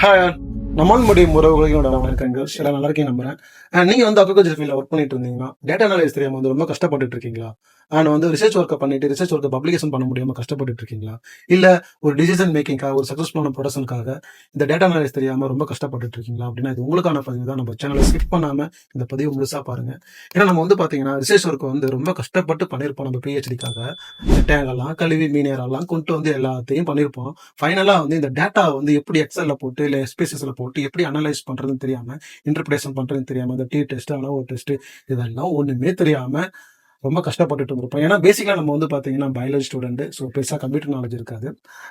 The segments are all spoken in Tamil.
ஹாய், நம்மால் முடியும் உறவுகளோட வணக்கங்கள். எல்லாம் நல்லா இருக்கீங்க நம்புறேன். நீங்க வந்து அக்ரிகல்ச்சர் ஃபீல்ட்ல ஒர்க் பண்ணிட்டு இருந்தீங்கன்னா, டேட்டா அனலைஸ் தெரியாம வந்து ரொம்ப கஷ்டப்பட்டுட்டு இருக்கீங்களா? அண்ட் வந்து ரிசர்ச் ஒர்க்க பண்ணிட்டு ரிசர்ச் ஒர்க்க பப்ளிகேஷன் பண்ண முடியாம கஷ்டப்பட்டுட்டு இருக்கீங்களா? இல்ல ஒரு டிசிஷன் மேக்கிங்காக ஒரு சக்சஸ்ஃபுல்லான ப்ரொடக்ஷனுக்காக இந்த டேட்டா அனலைஸ் தெரியாம ரொம்ப கஷ்டப்பட்டுட்டு இருக்கீங்களா? அப்படின்னா இது உங்களுக்கான பதிவு தான். நம்ம சேனலை ஸ்கிப் பண்ணாம இந்த பதிவு முழுசா பாருங்க. ஏன்னா நம்ம வந்து பாத்தீங்கன்னா ரிசர்ச் ஒர்க் வந்து ரொம்ப கஷ்டப்பட்டு பண்ணியிருப்போம் நம்ம பிஹெச்டிக்காக. டேங்கெல்லாம் கழுவி மீனரெல்லாம் கொண்டு வந்து எல்லாத்தையும் பண்ணியிருப்போம். ஃபைனலா வந்து இந்த டேட்டா வந்து எப்படி எக்ஸல்ல போட்டு இல்ல எஸ்பிஎஸ்எஸ்ல போட்டு எப்படி அனலைஸ் பண்றதுன்னு தெரியாம, இன்டர்பிரேஷன் பண்றதுன்னு தெரியாம, இந்த டி டெஸ்ட் அனோவா டெஸ்ட் இதெல்லாம் ஒண்ணுமே தெரியாம ரொம்ப கஷ்டப்பட்டுட்டு இருந்திருப்போம். ஏன்னா பேசிக்கலா நம்ம வந்து பாத்தீங்கன்னா பயாலஜி ஸ்டூடெண்ட். ஸோ பெருசா கம்ப்யூட்டர் நாலேஜ் இருக்காது.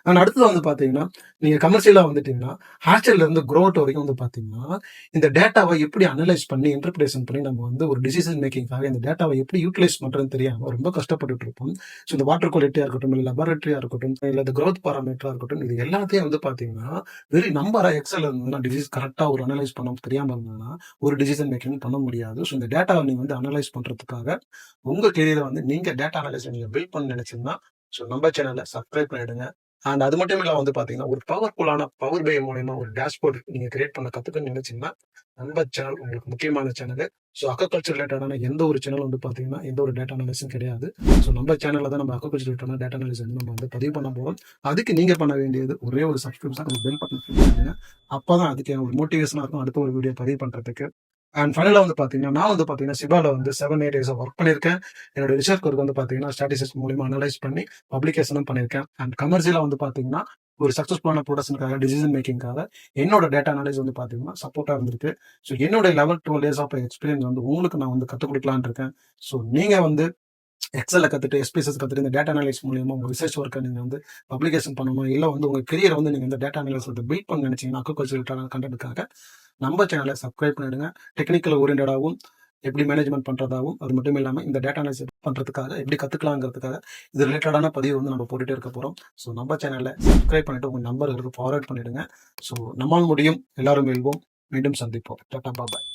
அண்ட் அடுத்தது வந்து பாத்தீங்கன்னா நீங்க கமர்ஷியலா வந்துட்டீங்கன்னா ஹேச்சர்ல இருந்து க்ரோத் வரைக்கும் வந்து பாத்தீங்கன்னா இந்த டேட்டாவை எப்படி அனலைஸ் பண்ணி இன்டர்பிரேஷன் பண்ணி நம்ம வந்து ஒரு டிசிஷன் மேக்கிங்காக இந்த டேட்டாவை எப்படி யூட்டிலைஸ் பண்றதுன்னு தெரியாம ரொம்ப கஷ்டப்பட்டுட்டு இருப்போம். ஸோ இந்த வாட்டர் குவாலிட்டியா இருக்கட்டும், இல்லை லெபார்டரியா இருக்கட்டும், இல்லை இந்த க்ரோத் பாராமீட்டரா இருக்கட்டும், இது எல்லாத்தையும் வந்து பாத்தீங்கன்னா வெரி நம்பரா எக்ஸல் இருந்ததுன்னா டிசீஸ் கரெக்டா ஒரு அனலைஸ் பண்ண தெரியாம இருந்ததுன்னா ஒரு டிசிஷன் மேக்கிங் பண்ண முடியாது. ஸோ இந்த டேட்டாவை நீங்க வந்து அனலைஸ் பண்றதுக்காக உங்க கெரியரை வந்து நீங்க டேட்டா அனலைஸ் நீங்க பில்ட் பண்ண நினைச்சீங்கன்னா ஸோ நம்ம சேனலை சப்ஸ்கிரைப் பண்ணிடுங்க. அண்ட் அது மட்டும் இல்லாம வந்து பாத்தீங்கன்னா ஒரு பவர்ஃபுல்லான பவர் பை மூலயமா ஒரு டேஷ்போர்ட் நீங்க கிரியேட் பண்ண கத்துக்கணும்னு நினைச்சீங்கன்னா நம்ம சேனல் உங்களுக்கு முக்கியமான சேனல். ஸோ அக்ரிகல்ச்சர் ரிலேட்டடான எந்த ஒரு சேனல் வந்து பாத்தீங்கன்னா எந்த ஒரு டேட்டா அனலிஸும் கிடையாது. ஸோ நம்ம சேனல்ல தான் நம்ம அக்ரிகல்ச்சர் ரிலேட்டடான டேட்டா அனலிஸ் வந்து நம்ம வந்து பதிவு பண்ண போறோம். அதுக்கு நீங்க பண்ண வேண்டியது ஒரே ஒரு சப்ஸ்கிரிப்ஷன், ஒரு பெல் பட்டன் கிளிக் பண்ணுங்க. அப்பதான் அதுக்கு ஒரு மோட்டிவேஷனா இருக்கும் அடுத்த ஒரு வீடியோ பதிவு பண்றதுக்கு. அண்ட் ஃபைனலா வந்து பாத்தீங்கன்னா நான் வந்து பாத்தீங்கன்னா சிபால வந்து 7-8 இயர்ஸ் ஒர்க் பண்ணியிருக்கேன். என்னோட ரிசர்ச் ஒர்க் வந்து பாத்தீங்கன்னா ஸ்டாட்டிஸ்டிக்ஸ் மூலியமா அனலைஸ் பண்ணி பப்ளிகேஷனும் பண்ணியிருக்கேன். அண்ட் கமர்ஷியலா வந்து பாத்தீங்கன்னா ஒரு சக்சஸ்ஃபுல்லான ப்ரொடக்ஷனுக்காக டிசிஷன் மேக்கிங்காக என்னோட டேட்டா அனலைஸ் வந்து பாத்தீங்கன்னா சப்போர்ட்டா இருந்திருக்கு. ஸோ என்னோட 11-12 இயர்ஸ் ஆஃப் எக்ஸ்பீரியன்ஸ் வந்து உங்களுக்கு நான் வந்து கற்றுக் கொடுக்கலான்னு இருக்கேன். ஸோ நீங்க வந்து எக்ஸல கத்துட்டு எஸ்பிஎஸ்எஸ் கத்துட்டு இந்த டேட்டா அனலைஸ் மூலியமா உங்க ரிசர்ச் ஒர்க்கை நீங்க வந்து பப்ளிகேஷன் பண்ணணும், இல்ல வந்து உங்க கெரியரை வந்து நீங்க இந்த டேட்டா அனலைஸ் பில்ட் பண்ண நினைச்சீங்கன்னா அக்ரிகல்ச்சர் கண்டென்ட்டுக்காக நம்ம சேனலை சப்ஸ்கிரைப் பண்ணிடுங்க. டெக்னிக்கல் ஓரியன்டாகவும் எப்படி மேனேஜ்மெண்ட் பண்றதாகவும், அது மட்டும் இல்லாம இந்த டேட்டா அனலைஸ் பண்றதுக்காக எப்படி கத்துக்கலாங்கிறதுக்காக இது ரிலேட்டடான பதிவு வந்து நம்ம போட்டுட்டே இருக்க போறோம். ஸோ நம்ம சேனலை சப்ஸ்கிரைப் பண்ணிட்டு உங்க நம்பருக்கு ஃபார்வர்ட் பண்ணிடுங்க. ஸோ நம்மால் முடியும், எல்லாரும் வெல்வோம். மீண்டும் சந்திப்போம். டாடா பாய்.